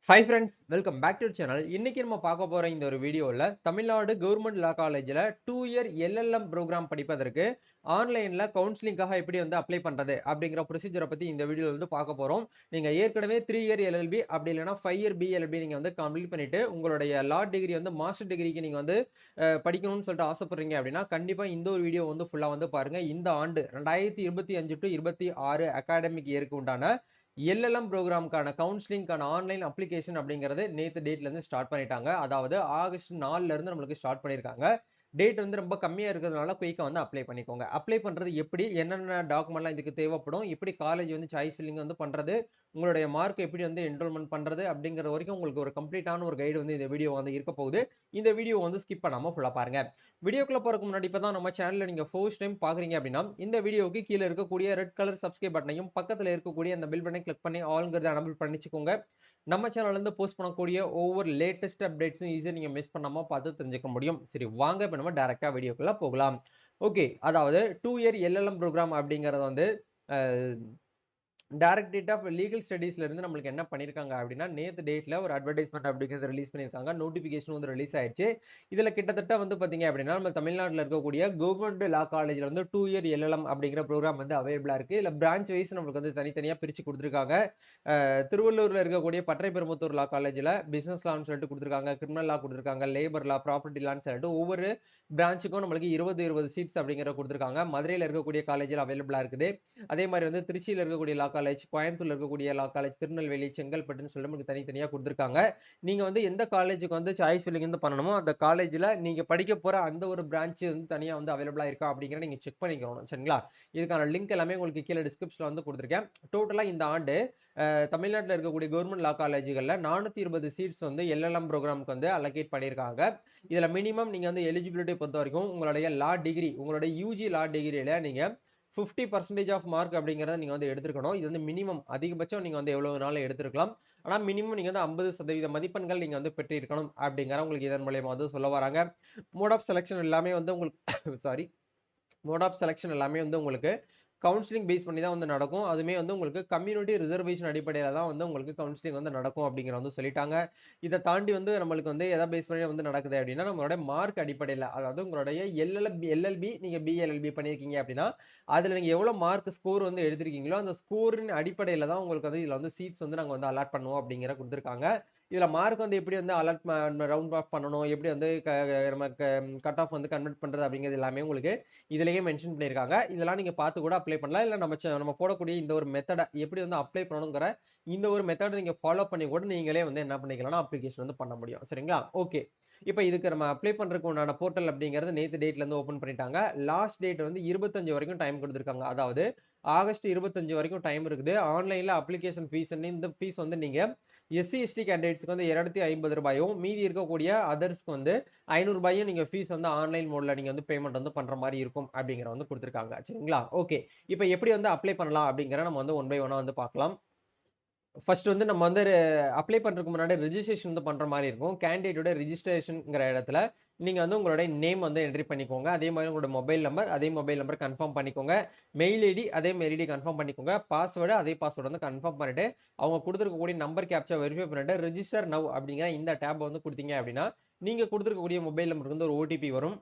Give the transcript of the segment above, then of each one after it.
Hi friends, welcome back to channel. இன்னைக்கு நம்ம பார்க்க போற இந்த ஒரு வீடியோல தமிழ்நாடு கவர்மெண்ட் லா காலேஜ்ல 2 இயர் எல்எல்எம் ப்ரோக்ராம் படிப்பதற்கு ஆன்லைன்ல கவுன்சிலிங்காக எப்படி வந்து அப்ளை பண்றது அப்படிங்கிற ப்ரொசீஜரை பத்தி இந்த வீடியோல வந்து பார்க்க போறோம். நீங்க ஏற்கனவே 3 இயர் எல்எல்பி அப்படி இல்லைன்னா 5 இயர் பிஎல்பி நீங்க வந்து கம்ப்ளீட் பண்ணிட்டு உங்களுடைய லா டிகிரி வந்து மாஸ்டர் டிகிரிக்கு நீங்க வந்து படிக்கணும்னு சொல்லிட்டு ஆசைப்படுறீங்க அப்படின்னா கண்டிப்பா இந்த ஒரு வீடியோ வந்து ஃபுல்லா வந்து பாருங்க. இந்த ஆண்டு 2025 டு 26 அகாடமிக் இயருக்கு உண்டான எல்எல்எம் ப்ரோக்ராம்க்கான கவுன்சிலிங்கான ஆன்லைன் அப்ளிகேஷன் அப்படிங்கிறது நேத்து டேட்ல இருந்து ஸ்டார்ட் பண்ணிட்டாங்க. அதாவது ஆகஸ்ட் 4ல இருந்து நம்மளுக்கு ஸ்டார்ட் பண்ணிருக்காங்க. டேட் வந்து ரொம்ப கம்மியா இருக்கிறதுனால குயிக்கா வந்து அப்ளை பண்ணிக்கோங்க. அப்ளை பண்றது எப்படி, என்னென்ன டாக்குமெண்ட்லாம் இதுக்கு தேவைப்படும், எப்படி காலேஜ் வந்து சாய்ஸ் ஃபில்லிங் வந்து பண்றது, உங்களுடைய மார்க் எப்படி வந்து என்ரோல்மெண்ட் பண்றது அப்படிங்கிற வரைக்கும் உங்களுக்கு ஒரு கம்ப்ளீட்டான ஒரு கைடு வந்து இந்த வீடியோ வந்து இருக்க போகுது. இந்த வீடியோ வந்து ஸ்கிப் பண்ணாம ஃபுல்லா பாருங்க. வீடியோக்குள்ள போறதுக்கு முன்னாடி இப்பதான் நம்ம சேனல்ல நீங்க ஃபர்ஸ்ட் டைம் பாக்குறீங்க அப்படின்னா இந்த வீடியோக்கு கீழே இருக்கக்கூடிய ரெட் கலர் சப்ஸ்கிரைப் பட்டனையும் பக்கத்துல இருக்கக்கூடிய அந்த பெல் பட்டனை கிளிக் பண்ணி ஆல்ங்கிறத எனபிள் பண்ணிச்சுக்கோங்க. நம்ம சேனல்ல இருந்து போஸ்ட் பண்ணக்கூடிய ஒவ்வொரு லேட்டஸ்ட் அப்டேட்ஸும் ஈஸியா நீங்க மிஸ் பண்ணாம பார்த்து தெரிஞ்சுக்க முடியும். சரி, வாங்க இப்ப நம்ம டைரக்டா வீடியோக்குள்ள போகலாம். ஓகே, அதாவது 2 இயர் எல்எல்எம் ப்ரோக்ராம் அப்படிங்கறது வந்து டைரக்டரேட் ஆஃப் லீகல் ஸ்டடீஸ்ல இருந்து நம்மளுக்கு என்ன பண்ணிருக்காங்க அப்படின்னா நேத்து டேட்ல ஒரு அட்வர்டைஸ்மெண்ட் அப்படிங்கிறது ரிலீஸ் பண்ணிருக்காங்க. நோட்டிபிகேஷன் வந்து ரிலீஸ் ஆயிடுச்சு. இதுல கிட்டத்தட்ட வந்து பாத்தீங்க அப்படின்னா நம்ம தமிழ்நாட்டில் இருக்கக்கூடிய கவர்மெண்ட் லா காலேஜ்ல வந்து 2 இயர் எல்எல்எம் அப்படிங்கிற ப்ரோக்ராம் வந்து அவைலபிளா இருக்கு. இதுல பிரான்ச் வைஸ் நம்மளுக்கு வந்து தனித்தனியா பிரிச்சு கொடுத்துருக்காங்க. திருவள்ளூர்ல இருக்கக்கூடிய பட்டறை பெரும்புத்தூர் லா காலேஜ்ல பிசினஸ் லான்னு சொல்லிட்டு கொடுத்துருக்காங்க, கிரிமினல் லா கொடுத்துருக்காங்க, லேபர் லா, ப்ராப்பர்ட்டி லான்னு சொல்லிட்டு ஒவ்வொரு பிரான்ச்சுக்கும் நம்மளுக்கு 20 சீட்ஸ் அப்படிங்கிற கொடுத்துருக்காங்க. மதுரையில இருக்கக்கூடிய காலேஜில் அவைலபிளா இருக்குது. அதே மாதிரி வந்து திருச்சியில இருக்கக்கூடிய லா காலேஜ், கோயம்புத்தூர்ல இருக்கக்கூடிய லா காலேஜ், திருநெல்வேலி, செங்கல்பட்டுன்னு சொல்லி நமக்கு தனித்தனியா கொடுத்துருக்காங்க. நீங்க வந்து எந்த காலேஜுக்கு வந்து சாய்ஸ் ஃபில்லிங் வந்து பண்ணணுமோ அந்த காலேஜ்ல நீங்க படிக்க போற அந்த ஒரு பிரான்ச் வந்து தனியா வந்து அவைலபிளா இருக்கா அப்படிங்கிற நீங்க செக் பண்ணிக்கணும். சரிங்களா? இதுக்கான லிங்க் எல்லாமே உங்களுக்கு கீழே டிஸ்கிரிப்ஷன்ல வந்து கொடுத்துருக்கேன். டோட்டலா இந்த ஆண்டு தமிழ்நாட்டில் இருக்கக்கூடிய கவர்மெண்ட் லா காலேஜுகள்ல 420 சீட்ஸ் வந்து எல்எல்எம் ப்ரோக்ராமுக்கு வந்து அலோகேட் பண்ணியிருக்காங்க. இதுல மினிமம் நீங்க வந்து எலிஜிபிலிட்டி பொறுத்த வரைக்கும் உங்களுடைய லா டிகிரி, உங்களுடைய யூஜி லா டிகிரியில நீங்க 50% ஆஃப் மார்க் அப்படிங்கறத நீங்க வந்து எடுத்துக்கணும். இது வந்து மினிமம். அதிகபட்சம் நீங்க வந்து எவ்வளவு நாள் எடுத்துக்கலாம். ஆனா மினிமம் நீங்க வந்து 50% மதிப்பெண்கள் நீங்க வந்து பெற்றிருக்கணும் அப்படிங்கிற உங்களுக்கு இதன் மூலமா வந்து சொல்ல வராங்க. மோட் ஆஃப் செலக்ஷன் எல்லாமே வந்து உங்களுக்கு சாரி மோட் ஆஃப் செலக்ஷன் எல்லாமே வந்து உங்களுக்கு கவுன்சிலிங் பேஸ் பண்ணி தான் வந்து நடக்கும். அதுமே வந்து உங்களுக்கு கம்யூனிட்டி ரிசர்வேஷன் அடிப்படையில தான் வந்து உங்களுக்கு கவுன்சிலிங் வந்து நடக்கும் அப்படிங்கிற வந்து சொல்லிட்டாங்க. இதை தாண்டி வந்து நம்மளுக்கு வந்து எதை பேஸ் பண்ணி வந்து நடக்குது அப்படின்னா நம்மளோட மார்க் அடிப்படையில், அதாவது உங்களுடைய எல்எல்பி நீங்க பிஎல்எல்பி பண்ணிருக்கீங்க அப்படின்னா அதுல நீங்க எவ்வளவு மார்க் ஸ்கோர் வந்து எடுத்திருக்கீங்களோ அந்த ஸ்கோரின் அடிப்படையில தான் உங்களுக்கு வந்து இதுல வந்து சீட்ஸ் வந்து நாங்க வந்து அலாட் பண்ணுவோம் அப்படிங்கிற கொடுத்துருக்காங்க. இதுல மார்க் வந்து எப்படி வந்து அலாட் ரவுண்ட் ஆஃப் பண்ணணும், எப்படி வந்து நம்ம கட் ஆஃப் வந்து கன்வெர்ட் பண்றது அப்படிங்கிறது எல்லாமே உங்களுக்கு இதுலயே மென்ஷன் பண்ணிருக்காங்க. இதெல்லாம் நீங்க பார்த்து கூட அப்ளை பண்ணலாம். இல்ல நம்ம போடக்கூடிய இந்த ஒரு மெத்தட எப்படி வந்து அப்ளை பண்ணணுங்கிற இந்த ஒரு மெத்தட் நீங்க ஃபாலோ பண்ணி கூட நீங்களே வந்து என்ன பண்ணிக்கலாம்னா அப்ளிகேஷன் வந்து பண்ண முடியும். சரிங்களா? ஓகே. இப்ப இதுக்கு நம்ம அப்ளை பண்றதுக்கு உண்டான போர்ட்டல் அப்படிங்கிறது நேத்து டேட்ல இருந்து ஓபன் பண்ணிட்டாங்க. லாஸ்ட் டேட் வந்து 25 வரைக்கும் டைம் கொடுத்திருக்காங்க. அதாவது ஆகஸ்ட் 25 வரைக்கும் டைம் இருக்குது. ஆன்லைன்ல அப்ளிகேஷன் ஃபீஸ், இந்த ஃபீஸ் வந்து நீங்க எஸ்சி எஸ்டி கேண்டிடேட்ஸ்க்கு வந்து 250 ரூபாயும், மீதி இருக்கக்கூடிய அதர்ஸ்க்கு வந்து 500 ரூபாயும் நீங்க ஃபீஸ் வந்து ஆன்லைன் மோட்ல நீங்க வந்து பேமெண்ட் வந்து பண்ற மாதிரி இருக்கும் அப்படிங்கிற வந்து கொடுத்திருக்காங்க. சரிங்களா? ஓகே. இப்போ எப்படி வந்து அப்ளை பண்ணலாம் அப்படிங்கிற நம்ம வந்து ஒன் பை ஒன்னா வந்து பார்க்கலாம். ஃபர்ஸ்ட் வந்து நம்ம வந்து அப்ளை பண்றதுக்கு முன்னாடி ரெஜிஸ்ட்ரேஷன் வந்து பண்ற மாதிரி இருக்கும். கேண்டிடேட்டோட ரெஜிஸ்ட்ரேஷன்ங்கிற இடத்துல நீங்க வந்து உங்களுடைய நேம் வந்து என்ட்ரி பண்ணிக்கோங்க. அதே மாதிரி உங்களோட மொபைல் நம்பர், அதே மொபைல் நம்பர் கன்ஃபார்ம் பண்ணிக்கோங்க. மெயில் ஐடி, அதே மெயில் ஐடி கன்ஃபார்ம் பண்ணிக்கோங்க. பாஸ்வேர்டு, அதே பாஸ்வேர்டு வந்து கன்ஃபார்ம் பண்ணிட்டு அவங்க கொடுத்துருக்கக்கூடிய நம்பர் கேப்சா வெரிஃபை பண்ணிட்டு ரெஜிஸ்டர் நவ் அப்படிங்கிற இந்த டேப் வந்து கொடுத்தீங்க அப்படின்னா நீங்க கொடுத்துருக்கக்கூடிய மொபைல் நம்பருக்கு வந்து ஒரு ஓடிபி வரும்.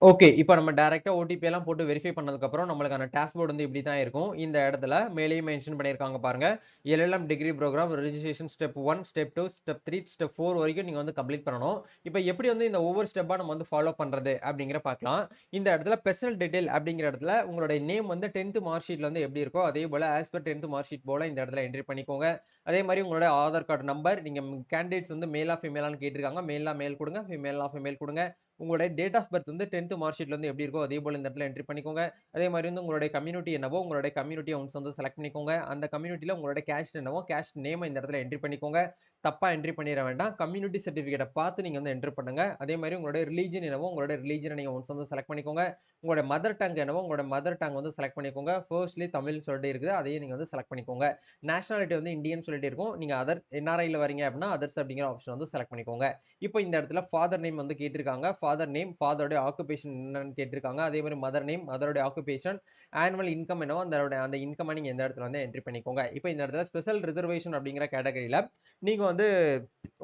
ஓகே. இப்ப நம்ம டைரக்ட்டா ஓடிபி எல்லாம் போட்டு வெரிஃபை பண்ணதுக்கப்புறம் நம்மளுக்கான டாஷ்போர்ட் வந்து இப்படி தான் இருக்கும். இந்த இடத்துல மேலேயும் மென்ஷன் பண்ணியிருக்காங்க பாருங்க. LLM degree program registration step 1, step 2, step 3, step 4 வரைக்கும் நீங்க வந்து கம்ப்ளீட் பண்ணணும். இப்ப எப்படி வந்து இந்த ஒவ்வொரு ஸ்டெப்பா நம்ம வந்து ஃபாலோ பண்றது அப்படிங்கிற பார்க்கலாம். இந்த இடத்துல பெர்சனல் டீடைல் அப்படிங்கிற இடத்துல உங்களுடைய நேம் வந்து 10th மார்க் ஷீட்ல வந்து எப்படி இருக்கோ அதே போல as per 10th mark sheet போல இந்த இடத்துல என்ட்ரி பண்ணிக்கோங்க. அதே மாதிரி உங்களோட ஆதார் கார்டு நம்பர், நீங்க கேண்டிடேட்ஸ் வந்து மேலா ஃபீமேலான்னு கேட்டிருக்காங்க. மேல்னா மேல் கொடுங்க, ஃபீமேல்னா ஃபீமேல் கொடுங்க. உங்களுடைய டேட் ஆஃப் பர்த் வந்து 10th மார்க் ஷீட்ல வந்து எப்படி இருக்கோ அதே போல இந்த இடத்துல என்ட்ரி பண்ணிக்கோங்க. அதே மாதிரி வந்து உங்களுடைய கம்யூனிட்டி என்னவோ உங்களுடைய கம்யூனிட்டி ஒன்ஸ் வந்து செலக்ட் பண்ணிக்கோங்க. அந்த கம்யூனிட்டில உங்களுடைய கேஸ்ட் என்னவோ கேஸ்ட் நேம் இந்த இடத்துல என்ட்ரி பண்ணிக்கோங்க. தப்பா என்ட்ரி பண்ணிட வேண்டாம். கம்யூனிட்டி சர்டிபிகேட்டை பார்த்து நீங்க வந்து என்ட்ரி பண்ணுங்க. அதே மாதிரி உங்களுடைய ரிலீஜன் என்னவோ உங்களுடைய ரிலீஜனை நீங்க ஒன்ஸ் வந்து செலக்ட் பண்ணிக்கோங்க. உங்களுடைய மதர் டங் என்னவோ உங்களுடைய மதர் டங் வந்து செலக்ட் பண்ணிக்கோங்க. ஃபர்ஸ்ட்லி தமிழ்னு சொல்லிட்டு இருக்குது, அதையும் நீங்க வந்து செலக்ட் பண்ணிக்கோங்க. நேஷனாலிட்டி வந்து இந்தியன் சொல்லிட்டு இருக்கும். நீங்க அதர் என்ஆர்ஐல வரீங்க அப்படின்னா அதர்ஸ் அப்படிங்கிற ஆப்ஷன் வந்து செலக்ட் பண்ணிக்கோங்க. இப்போ இந்த இடத்துல ஃபாதர் நேம் வந்து கேட்டிருக்காங்க. ஃபாதர் நேம், ஃபாதருடைய ஆக்குபேஷன் என்னன்னு கேட்டிருக்காங்க. அதே மாதிரி மதர் நேம், மதருடைய ஆக்குபேஷன், ஆனுவல் இன்கம் என்னவோ அந்த இன்கம் நீங்க இந்த இடத்துல வந்து என்ட்ரி பண்ணிக்கோங்க. இப்போ இந்த இடத்துல ஸ்பெஷல் ரிசர்வேஷன் அப்படிங்கிற கேட்டகரியில நீங்க வந்து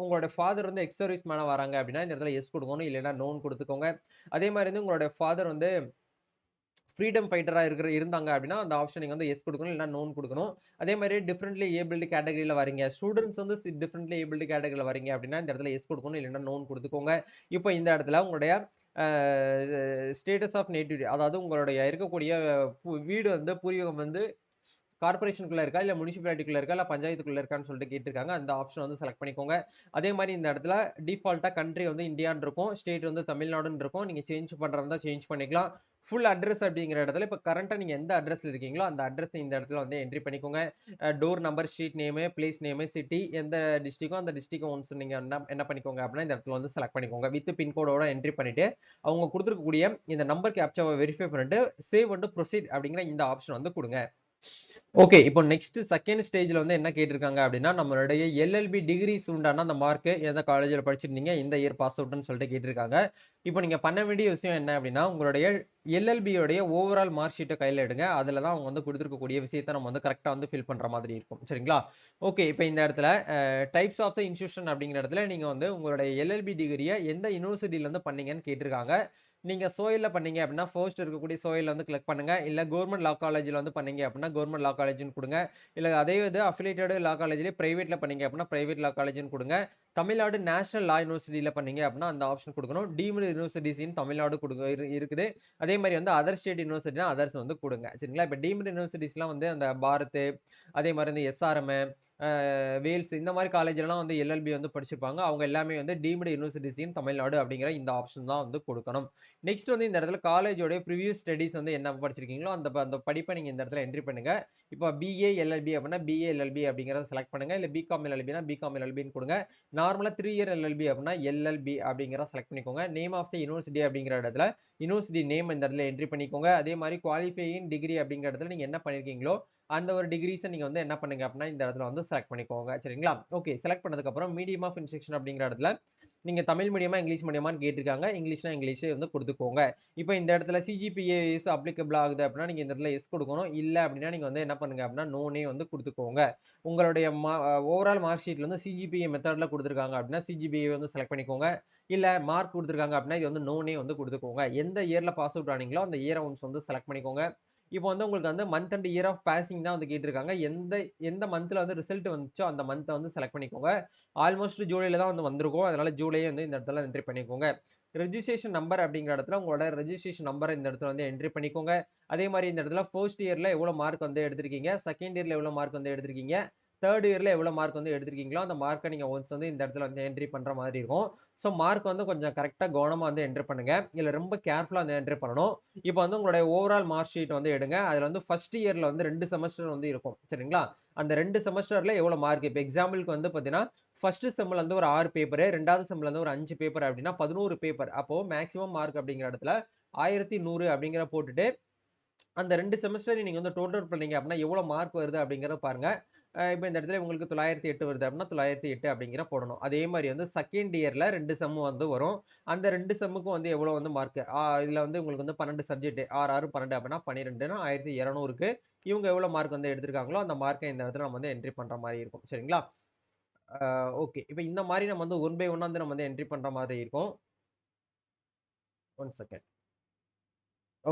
உங்களோட ஃபாதர் வந்து எக்ஸ் சர்வீஸ் மேன வராங்க அப்படின்னா இந்த இடத்துல எஸ் கொடுக்கணும், இல்லைன்னா நோன் கொடுத்துக்கோங்க. அதே மாதிரி வந்து உங்களோட ஃபாதர் வந்து ஃப்ரீடம் ஃபைட்டரா இருந்தாங்க அப்படின்னா அந்த ஆப்ஷன் நீங்க வந்து எஸ் கொடுக்கணும், இல்லைன்னா நோன் கொடுக்கணும். அதே மாதிரி டிஃபரெண்ட்லி ஏபிள்டு கேட்டகரியில வரீங்க, ஸ்டூடெண்ட்ஸ் வந்து டிஃபரெண்ட்லி ஏபிள்டு கேட்டகரியில வரீங்க அப்படின்னா இந்த இடத்துல எஸ் கொடுக்கணும், இல்லைன்னா நோன் கொடுத்துக்கோங்க. இப்போ இந்த இடத்துல உங்களுடைய ஸ்டேட்டஸ் ஆஃப் நேட்டிவிட்டி, அதாவது உங்களுடைய இருக்கக்கூடிய வீடு வந்து பூர்வீகம் வந்து கார்பரேஷனுக்குள்ள இருக்கா, இல்ல முனிசிபாலிட்டிக்குள்ள இருக்கா, இல்ல பஞ்சாயத்துக்குள்ள இருக்கான்னு சொல்லிட்டு கேட்டிருக்காங்க. அந்த ஆப்ஷன் வந்து செலக்ட் பண்ணிக்கோங்க. அதே மாதிரி இந்த இடத்துல டிஃபால்ட்டா கண்ட்ரி வந்து இந்தியான்னு இருக்கும், ஸ்டேட் வந்து தமிழ்நாடுன்னு இருக்கும். நீங்க சேஞ்ச் பண்றதா சேஞ்ச் பண்ணிக்கலாம். ஃபுல் அட்ரஸ் அப்படிங்கிற இடத்துல இப்ப கரண்டா நீங்க எந்த அட்ரஸ்ல இருக்கீங்களோ அந்த அட்ரஸ் இந்த இடத்துல வந்து என்ட்ரி பண்ணிக்கோங்க. Door number, street name, place name, city, எந்த டிஸ்ட்ரிக்டோ அந்த டிஸ்ட்ரிக்ட் ஒன்ஸ் நீங்க என்ன பண்ணிக்கோங்க அப்படின்னா இந்த இடத்துல வந்து செலக்ட் பண்ணிக்கோங்க. வித் பின்கோடோட என்ட்ரி பண்ணிட்டு அவங்க கொடுத்துருக்கக்கூடிய இந்த நம்பர் கேப்சாவை வெரிஃபை பண்ணிட்டு சேவ் அண்ட் ப்ரொசீட் அப்படிங்கிற இந்த ஆப்ஷன் வந்து கொடுங்க. ஓகே, இப்போ நெக்ஸ்ட் செகண்ட் ஸ்டேஜ்ல வந்து என்ன கேட்டிருக்காங்க அப்படின்னா நம்மளுடைய எல்எல்பி டிகிரிஸ் உண்டான அந்த மார்க் எந்த காலேஜில் படிச்சிருந்தீங்க, இந்த இயர் பாஸ் அவுட்னு சொல்லிட்டு கேட்டிருக்காங்க. இப்போ நீங்க பண்ண வேண்டிய விஷயம் என்ன அப்படின்னா உங்களுடைய எல்எல்பியோடைய ஓவரால் மார்க் ஷீட்டை கையில் எடுங்க. அதில் தான் அவங்க வந்து கொடுத்துருக்கக்கூடிய விஷயத்தை நம்ம வந்து கரெக்டாக வந்து ஃபில் பண்ற மாதிரி இருக்கும். சரிங்களா? ஓகே, இப்போ இந்த இடத்துல டைப்ஸ் ஆஃப் த இன்ஸ்டியூஷன் அப்படிங்கிற இடத்துல நீங்க வந்து உங்களுடைய எல்எல்பி டிகிரியை எந்த யூனிவர்சிட்டியில இருந்து பண்ணீங்கன்னு கேட்டிருக்காங்க. நீங்க சோயில்ல பண்ணீங்க அப்படின்னா ஃபர்ஸ்ட் இருக்கக்கூடிய சோயில்ல வந்து கிளிக் பண்ணுங்க. இல்ல கவர்மெண்ட் லா காலேஜ்ல வந்து பண்ணீங்க அப்படின்னா கவர்மெண்ட் லா காலேஜ்னு கொடுங்க. இல்ல அதே இது அஃபிலியேட்டட் லா காலேஜ்லயே பிரைவேட்ல பண்ணீங்க அப்படின்னா பிரைவேட் லா காலேஜ்னு கொடுங்க. தமிழ்நாடு நேஷனல் லா யூனிவர்சிட்டியில பண்ணீங்க அப்படின்னா அந்த ஆப்ஷன் கொடுக்கணும். டீம்டு யூனிவர்சிட்டிஸ் இன் தமிழ்நாடு இருக்குது. அதே மாதிரி வந்து அதர் ஸ்டேட் யூனிவர்சிட்டினா அதர்ஸ் வந்து கொடுங்க. சரிங்களா? இப்ப டீம்டு யூனிவர்சிட்டிஸ்லாம் வந்து அந்த பாரத், அதே மாதிரி வந்து எஸ்ஆர்எம், வேல்ஸ் இந்த மாதிரி காலேஜ்லாம் வந்து எல்எல்பி வந்து படிச்சிருப்பாங்க. அவங்க எல்லாமே வந்து டீம்டு யூனிவர்சிட்டிஸ் இன் தமிழ்நாடு அப்படிங்கிற இந்த ஆப்ஷன் தான் வந்து கொடுக்கணும். நெக்ஸ்ட் வந்து இந்த இடத்துல காலேஜோட ப்ரீவியஸ் ஸ்டடீஸ் வந்து என்ன படிச்சிருக்கீங்களோ அந்த படிப்பை நீங்க இந்த இடத்துல என்ட்ரி பண்ணுங்க. இப்போ பிஏ எல்எல்பி அப்படின்னா பிஏ எல்எல்பி அப்படிங்கறத செலக்ட் பண்ணுங்க. இல்ல பிகாம் எல்எல்பினா பிகாம் எல்எல்பின்னு கொடுங்க. நார்மலா 3 இயர் எல்எல்பி அப்படின்னா எல்எல்பி அப்படிங்கறத செலக்ட் பண்ணிக்கோங்க. நேம் ஆஃப் த யூனிவர்சிட்டி அப்படிங்கிற இடத்துல யூனிவர்சிட்டி நேம் இந்த இடத்துல என்ட்ரி பண்ணிக்கோங்க. அதே மாதிரி குவாலிஃபையிங் டிகிரி அப்படிங்கிற இடத்துல நீங்க என்ன பண்ணிருக்கீங்களோ அந்த ஒரு டிகிரிஸை நீங்க வந்து என்ன பண்ணுங்க அப்படின்னா இந்த இடத்துல வந்து செலக்ட் பண்ணிக்கோங்க. சரிங்களா? ஓகே, செலக்ட் பண்ணதுக்கு அப்புறம் மீடியம் ஆஃப் இன்ஸ்ட்ரக்ஷன் அப்படிங்கிற இடத்துல நீங்க தமிழ் மீடியமா இங்கிலீஷ் மீடியமான்னு கேட்டிருக்காங்க. இங்கிலீஷ்னா இங்கிலீஷே வந்து கொடுத்துக்கோங்க. இப்போ இந்த இடத்துல சிஜிபிஏ இஸ் அப்ளிகபிள் ஆகுது அப்படின்னா நீங்க இந்த இடத்துல எஸ் கொடுக்கணும். இல்ல அப்படின்னா நீங்க வந்து என்ன பண்ணுங்க அப்படின்னா நோனே வந்து கொடுத்துக்கோங்க. உங்களுடைய ஓவரால் மார்க் ஷீட்ல வந்து சிஜிபிஏ மெத்தட்ல கொடுத்துருக்காங்க அப்படின்னா சிஜிபிஏ வந்து செலக்ட் பண்ணிக்கோங்க. இல்ல மார்க் கொடுத்துருக்காங்க அப்படின்னா இது வந்து நோனே வந்து கொடுத்துக்கோங்க. எந்த இயர்ல பாஸ் அவுட் ஆனீங்களோ அந்த இயரை ஒன்ஸ் வந்து செலக்ட் பண்ணிக்கோங்க. இப்போ வந்து உங்களுக்கு வந்து month and year of passing தான் வந்து கேட்டிருக்காங்க. எந்த மந்த்ல வந்து ரிசல்ட் வந்துச்சோ அந்த மந்த்தை வந்து செலக்ட் பண்ணிக்கோங்க. ஆல்மோஸ்ட் ஜூலைல தான் வந்து வந்திருக்கும். அதனால ஜூலையே வந்து இந்த இடத்துல என்ட்ரி பண்ணிக்கோங்க. ரெஜிஸ்ட்ரேஷன் நம்பர் அப்படிங்கிற இடத்துல உங்களோட ரெஜிஸ்ட்ரேஷன் நம்பர் இந்த இடத்துல வந்து என்ட்ரி பண்ணிக்கோங்க. அதே மாதிரி இந்த இடத்துல ஃபர்ஸ்ட் இயர்ல எவ்வளவு மார்க் வந்து எடுத்திருக்கீங்க, செகண்ட் இயர்ல எவ்வளவு மார்க் வந்து எடுத்திருக்கீங்க, தேர்ட் இயர்ல எவ்வளவு மார்க் வந்து எடுத்திருக்கீங்களோ அந்த மார்க்கை நீங்க ஒன்ஸ் வந்து இந்த இடத்துல வந்து என்ட்ரி பண்ற மாதிரி இருக்கும். ஸோ மார்க் வந்து கொஞ்சம் கரெக்டா கவனமா வந்து என்ட்ரி பண்ணுங்க. இல்ல ரொம்ப கேர்ஃபுல்லா வந்து என்ட்ரி பண்ணணும். இப்போ வந்து உங்களுடைய ஓவரால் மார்க் ஷீட் வந்து எடுங்க. அதுல வந்து ஃபர்ஸ்ட் இயர்ல வந்து 2 செமஸ்டர் வந்து இருக்கும். சரிங்களா? அந்த 2 செமஸ்டர்ல எவ்வளவு மார்க், இப்போ எக்ஸாம்பிளுக்கு வந்து பாத்தீங்கன்னா ஃபர்ஸ்ட் செம்ல இருந்து ஒரு 6 பேப்பர், ரெண்டாவது செம்ல இருந்து ஒரு 5 பேப்பர் அப்படின்னா 11 பேப்பர். அப்போ மேக்ஸிமம் மார்க் அப்படிங்கிற இடத்துல 1100 அப்படிங்கிற போட்டுட்டு அந்த 2 செமஸ்டர் நீங்க வந்து டோட்டல் பண்ணீங்க அப்படின்னா எவ்வளவு மார்க் வருது அப்படிங்கறத பாருங்க. இப்போ இந்த இடத்துல உங்களுக்கு 908 வருது அப்படின்னா 908 அப்படிங்கிற போடணும். அதே மாதிரி வந்து செகண்ட் இயர்ல 2 செம் வந்து வரும். அந்த 2 செம்முக்கும் வந்து எவ்வளவு வந்து மார்க், இதுல வந்து உங்களுக்கு வந்து 12 சப்ஜெக்ட் 6 6 12 அப்படின்னா 12னா 1200க்கு இவங்க எவ்வளவு மார்க் வந்து எடுத்திருக்காங்களோ அந்த மார்க்கை இந்த இடத்துல நம்ம வந்து என்ட்ரி பண்ற மாதிரி இருக்கும். சரிங்களா? ஓகே, இப்போ இந்த மாதிரி நம்ம வந்து ஒன் பை ஒன்னா வந்து நம்ம வந்து என்ட்ரி பண்ற மாதிரி இருக்கும். One second.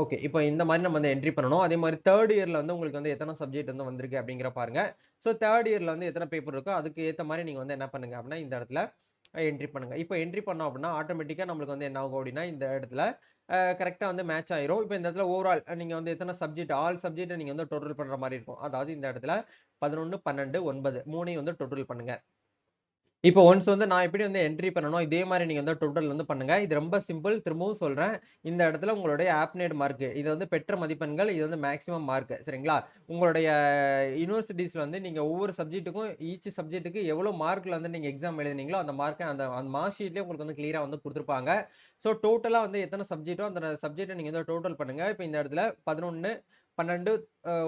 ஓகே, இப்போ இந்த மாதிரி நம்ம வந்து என்ட்ரி பண்ணணும். அதே மாதிரி தேர்ட் இயர்ல வந்து உங்களுக்கு வந்து எத்தனை சப்ஜெக்ட் வந்து வந்திருக்கு அப்படிங்கிற பாருங்க. ஸோ தேர்ட் இயர்ல வந்து எத்தனை பேப்பர் இருக்கோ அதுக்கு ஏத்த மாதிரி நீங்க வந்து என்ன பண்ணுங்க அப்படின்னா இந்த இடத்துல என்ட்ரி பண்ணுங்க. இப்போ என்ட்ரி பண்ணோம் அப்படின்னா ஆட்டோமேட்டிக்கா நம்மளுக்கு வந்து என்ன ஆகும் அப்படின்னா இந்த இடத்துல கரெக்டா வந்து மேட்ச் ஆயிரும். இப்போ இந்த இடத்துல ஓவரால் நீங்க வந்து எத்தனை சப்ஜெக்ட், ஆல் சப்ஜெக்ட் நீங்க வந்து டோட்டல் பண்ற மாதிரி இருக்கும். அதாவது இந்த இடத்துல 11 12 9 மூணையும் வந்து டோட்டல் பண்ணுங்க. இப்போ ஒன்ஸ் வந்து நான் எப்படி வந்து என்ட்ரி பண்ணணும் இதே மாதிரி நீங்க வந்து டோட்டல் வந்து பண்ணுங்க. இது ரொம்ப சிம்பிள். திரும்பவும் சொல்றேன். இந்த இடத்துல உங்களுடைய ஆப்னேட் மார்க் இது வந்து பெற்ற மதிப்பெண்கள், இது வந்து மேக்ஸிமம் மார்க். சரிங்களா? உங்களுடைய யுனிவர்சிட்டிஸ்ல வந்து நீங்க ஒவ்வொரு சப்ஜெக்ட்டுக்கும் ஈச் சப்ஜெக்ட்டுக்கு எவ்வளவு மார்க்ல வந்து நீங்க எக்ஸாம் எழுதினீங்களோ அந்த மார்க்கை அந்த மார்க் ஷீட்லயே உங்களுக்கு வந்து கிளியரா வந்து கொடுத்துருப்பாங்க. ஸோ டோட்டலா வந்து எத்தனை சப்ஜெக்ட்டோ அந்த சப்ஜெக்ட்டை நீங்க வந்து டோட்டல் பண்ணுங்க. இப்போ இந்த இடத்துல 11 12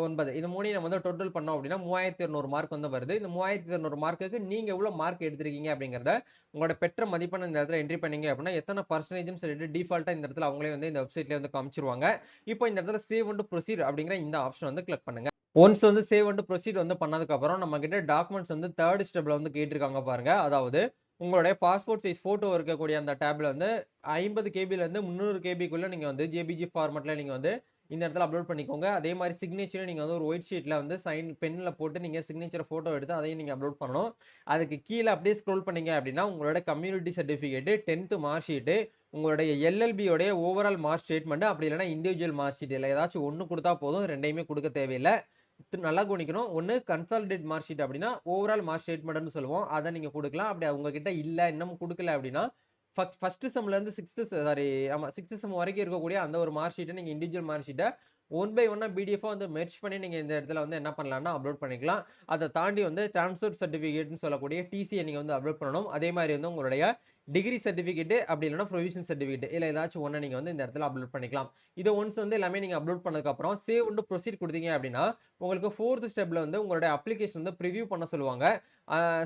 9 இது மூணையும் நம்ம வந்து டோட்டல் பண்ணோம் அப்படின்னா 3200 மார்க் வந்து வருது. இந்த 3200 மார்க்குக்கு நீங்க எவ்வளவு மார்க் எடுத்திருக்கீங்க அப்படிங்கறத உங்களோட பெற்ற மதிப்பெண் இந்த இடத்துல என்ட்ரி பண்ணீங்க அப்படின்னா எத்தனை பர்சன்டேஜ்னு சொல்லிட்டு டிஃபால்ட்டா இந்த இடத்துல அவங்களே வந்து இந்த வெப்சைட்ல வந்து காமிச்சிருவாங்க. இப்போ இந்த இடத்துல சேவ் அண்ட் ப்ரொசீட் அப்படிங்கிற இந்த ஆப்ஷன் வந்து கிளிக் பண்ணுங்க. ஒன்ஸ் வந்து சேவ் அண்ட் ப்ரொசீட் வந்து பண்ணதுக்கு அப்புறம் நம்ம கிட்ட டாக்குமெண்ட்ஸ் வந்து தேர்ட் ஸ்டெப்ல வந்து கேட்டிருக்காங்க பாருங்க. அதாவது உங்களுடைய பாஸ்போர்ட் சைஸ் போட்டோ இருக்கக்கூடிய அந்த டேப்ல வந்து 50 கேபில இருந்து 300 கேபிக்குள்ள நீங்க வந்து ஜேபிஜி ஃபார்மட்ல நீங்க வந்து இந்த இடத்துல அப்லோட் பண்ணிக்கோங்க. அதே மாதிரி சிக்னேச்சர் நீங்க வந்து ஒரு ஒயிட் ஷீட்ல வந்து சைன் பென்ல போட்டு நீங்க சிக்னேச்சர் போட்டோ எடுத்து அதையும் நீங்க அப்லோட் பண்ணணும். அதுக்கு கீழே அப்படியே ஸ்க்ரோல் பண்ணீங்க அப்படின்னா உங்களோட community certificate, 10th mark sheet, உங்களுடைய எல்எல்பி உடைய ஓவரால் மார்க் ஸ்டேட்மெண்ட், அப்படி இல்லைன்னா இண்டிவிஜுவல் மார்க் ஷீட் இல்ல ஏதாச்சும் ஒண்ணு கொடுத்தா போதும். ரெண்டையுமே கொடுக்க தேவையில்லை. நல்லா கவனிக்கணும். ஒன்னு கன்சாலிடேட் மார்க் ஷீட் அப்படின்னா ஓவரால் மார்க் ஸ்டேட்மெண்ட்னு சொல்லுவோம். அதை நீங்க கொடுக்கலாம். அப்படி உங்ககிட்ட இல்ல இன்னும் கொடுக்கல அப்படின்னா ஃபர்ஸ்ட் செம்ல இருந்து சிக்ஸ்த் செம் வரைக்கும் இருக்கக்கூடிய அந்த ஒரு மார்க் ஷீட்டை நீங்க இண்டிவிஜுவல் மார்க் ஷீட்டை ஒன் பை ஒன்னா பிடிஎஃப் வந்து மெர்ஜ் பண்ணி நீங்க இந்த இடத்துல வந்து என்ன பண்ணலாம்னா அப்லோட் பண்ணிக்கலாம். அதை தாண்டி வந்து டிரான்ஸ்ஃபர் சர்டிபிகேட்னு சொல்லக்கூடிய டிசியை நீங்க வந்து அப்லோட் பண்ணணும். அதே மாதிரி வந்து உங்களுடைய டிகிரி சர்டிபிகேட் அப்படி இல்லைன்னா ப்ரொவிஷன் சர்டிபிகேட் இல்ல ஏதாச்சும் ஒண்ணு நீங்க வந்து இந்த இடத்துல அப்லோட் பண்ணிக்கலாம். இதை ஒன்ஸ் வந்து எல்லாமே நீங்க அப்லோட் பண்ணதுக்கு அப்புறம் சேவ் வந்து ப்ரொசீட் கொடுத்தீங்க அப்படின்னா உங்களுக்கு 4th ஸ்டெப்ல வந்து உங்களுடைய அப்ளிகேஷன் வந்து ப்ரிவியூ பண்ண சொல்லுவாங்க.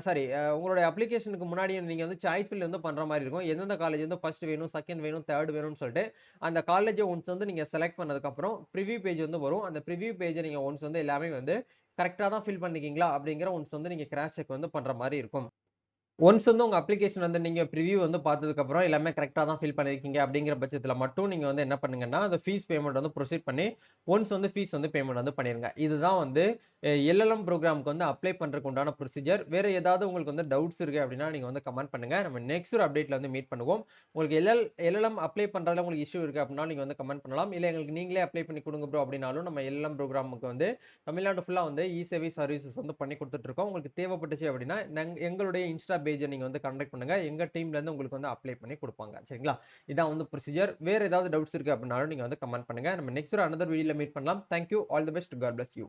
சாரி, உங்களுடைய அப்ளிகேஷனுக்கு முன்னாடி நீங்க வந்து சாய்ஸ் ஃபில் வந்து பண்ற மாதிரி இருக்கும். எந்தெந்த காலேஜ் வந்து ஃபர்ஸ்ட் வேணும், செகண்ட் வேணும், தேர்ட் வேணும்னு சொல்லிட்டு அந்த காலேஜை ஒன்ஸ் வந்து நீங்க செலக்ட் பண்ணதுக்கு அப்புறம் ப்ரிவியூ பேஜ் வந்து வரும். அந்த ப்ரிவியூ பேஜை நீங்க ஒன்ஸ் வந்து எல்லாமே வந்து கரெக்டா தான் ஃபில் பண்ணிருக்கீங்களா அப்படிங்கிற ஒன்ஸ் வந்து நீங்க கிராஸ் செக் வந்து பண்ற மாதிரி இருக்கும். ஒன்ஸ் வந்து உங்க அப்ளிகேஷன் வந்து நீங்க ப்ரிவியூ வந்து பார்த்ததுக்கு அப்புறம் எல்லாமே கரெக்ட்டா தான் ஃபில் பண்ணியிருக்கீங்க அப்படிங்கிற பட்சத்துல மட்டும் நீங்க வந்து என்ன பண்ணுங்கன்னா, அந்த ஃபீஸ் பேமெண்ட் வந்து ப்ரொசீட் பண்ணி ஒன்ஸ் வந்து ஃபீஸ் வந்து பேமெண்ட் வந்து பண்ணிருங்க. இதுதான் வந்து எல்எல்எம் ப்ரோகிராம்க்கு வந்து அப்ளை பண்றதுக்கு உண்டான ப்ரொசீஜர். வேற ஏதாவது உங்களுக்கு வந்து டவுட்ஸ் இருக்கு அப்படின்னா நீங்க வந்து கமெண்ட் பண்ணுங்க. நம்ம நெக்ஸ்ட் ஒரு அப்டேட்ல வந்து மீட் பண்ணுவோம். உங்களுக்கு எல்எல்எம் அப்ளை பண்றதுல உங்களுக்கு இஷ்யூ இருக்கு அப்படின்னா நீங்க வந்து கமெண்ட் பண்ணலாம். இல்ல எங்களுக்கு நீங்களே அப்ளை பண்ணி கொடுங்க ப்ரோ அப்படின்னாலும் நம்ம எல்எல்எம் ப்ரோகிராமுக்கு வந்து தமிழ்நாடு ஃபுல்லா வந்து இ-சேவை சர்வீசஸ் வந்து பண்ணி கொடுத்துட்டு இருக்கோம். உங்களுக்கு தேவைப்பட்டுச்சு அப்படின்னா எங்களுடைய இன்ஸ்டா பேஜை நீங்க வந்து கான்டாக்ட் பண்ணுங்க. எங்க டீம்ல இருந்து உங்களுக்கு வந்து அப்ளை பண்ணி கொடுப்பாங்க. சரிங்களா? இதான் வந்து ப்ரொசீஜர். வேற ஏதாவது டவுட்ஸ் இருக்கு அப்படின்னாலும் நீங்க வந்து கமெண்ட் பண்ணுங்க. நம்ம நெக்ஸ்ட் ஒரு another வீடியோல மீட் பண்ணலாம். Thank you. All the best. God bless you.